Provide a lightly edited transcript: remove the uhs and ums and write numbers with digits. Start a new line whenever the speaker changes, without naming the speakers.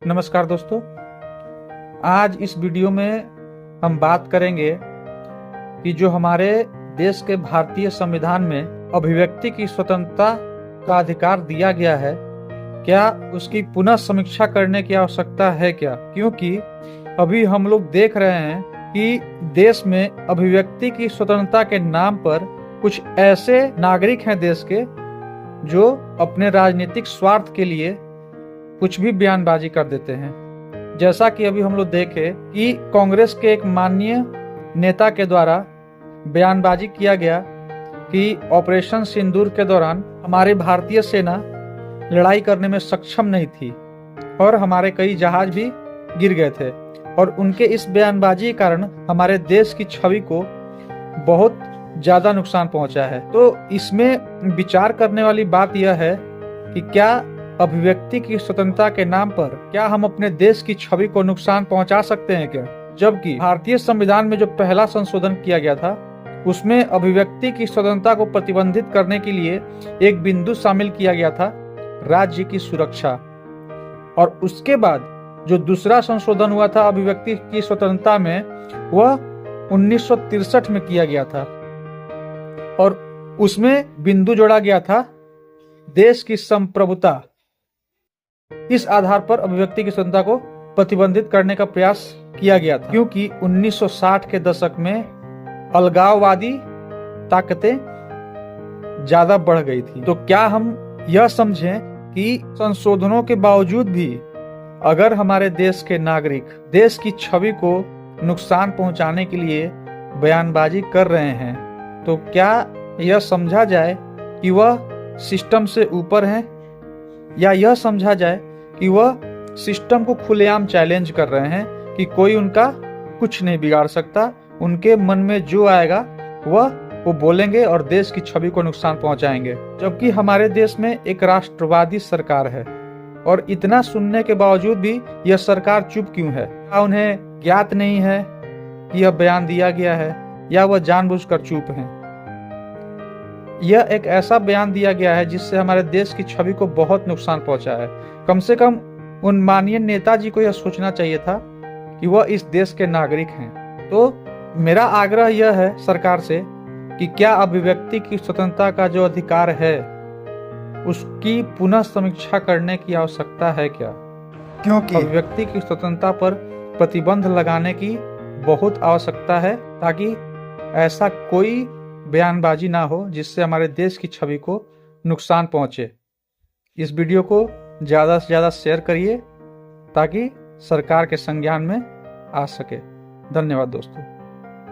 नमस्कार दोस्तों, आज इस वीडियो में हम बात करेंगे कि जो हमारे देश के भारतीय संविधान में अभिव्यक्ति की स्वतंत्रता का अधिकार दिया गया है, क्या उसकी पुनः समीक्षा करने की आवश्यकता है क्या? क्योंकि अभी हम लोग देख रहे हैं कि देश में अभिव्यक्ति की स्वतंत्रता के नाम पर कुछ ऐसे नागरिक हैं देश के जो अपने राजनीतिक स्वार्थ के लिए कुछ भी बयानबाजी कर देते हैं। जैसा कि अभी हम लोग देखे कि कांग्रेस के एक माननीय नेता के द्वारा बयानबाजी किया गया कि ऑपरेशन सिंदूर के दौरान हमारी भारतीय सेना लड़ाई करने में सक्षम नहीं थी और हमारे कई जहाज भी गिर गए थे, और उनके इस बयानबाजी के कारण हमारे देश की छवि को बहुत ज्यादा नुकसान पहुंचा है। तो इसमें विचार करने वाली बात यह है कि क्या अभिव्यक्ति की स्वतंत्रता के नाम पर क्या हम अपने देश की छवि को नुकसान पहुंचा सकते हैं क्या? जबकि भारतीय संविधान में जो पहला संशोधन किया गया था उसमें अभिव्यक्ति की स्वतंत्रता को प्रतिबंधित करने के लिए एक बिंदु शामिल किया गया था, राज्य की सुरक्षा। और उसके बाद जो दूसरा संशोधन हुआ था अभिव्यक्ति की स्वतंत्रता में, वह 1963 में किया गया था और उसमें बिंदु जोड़ा गया था देश की संप्रभुता। इस आधार पर अभिव्यक्ति की स्वतंत्रता को प्रतिबंधित करने का प्रयास किया गया था, क्योंकि 1960 के दशक में अलगाववादी ताकतें ज्यादा बढ़ गई थी। तो क्या हम यह समझें कि संशोधनों के बावजूद भी अगर हमारे देश के नागरिक देश की छवि को नुकसान पहुंचाने के लिए बयानबाजी कर रहे हैं, तो क्या यह समझा जाए कि वह सिस्टम से ऊपर हैं, या यह समझा जाए कि वह सिस्टम को खुलेआम चैलेंज कर रहे हैं कि कोई उनका कुछ नहीं बिगाड़ सकता, उनके मन में जो आएगा वो बोलेंगे और देश की छवि को नुकसान पहुंचाएंगे। जबकि हमारे देश में एक राष्ट्रवादी सरकार है और इतना सुनने के बावजूद भी यह सरकार चुप क्यों है? क्या उन्हें ज्ञात नहीं है कि यह बयान दिया गया है, या वह जानबूझकर चुप हैं? यह एक ऐसा बयान दिया गया है जिससे हमारे देश की छवि को बहुत नुकसान पहुंचा है। कम से कम उन माननीय नेताजी को यह सोचना चाहिए था कि वह इस देश के नागरिक हैं। तो मेरा आग्रह यह है सरकार से कि क्या अभिव्यक्ति की स्वतंत्रता का जो अधिकार है उसकी पुनः समीक्षा करने की आवश्यकता है क्या? क्योंकि अभिव्यक्ति की स्वतंत्रता पर प्रतिबंध लगाने की बहुत आवश्यकता है, ताकि ऐसा कोई बयानबाजी ना हो जिससे हमारे देश की छवि को नुकसान पहुंचे। इस वीडियो को ज़्यादा से ज़्यादा शेयर करिए ताकि सरकार के संज्ञान में आ सके। धन्यवाद दोस्तों।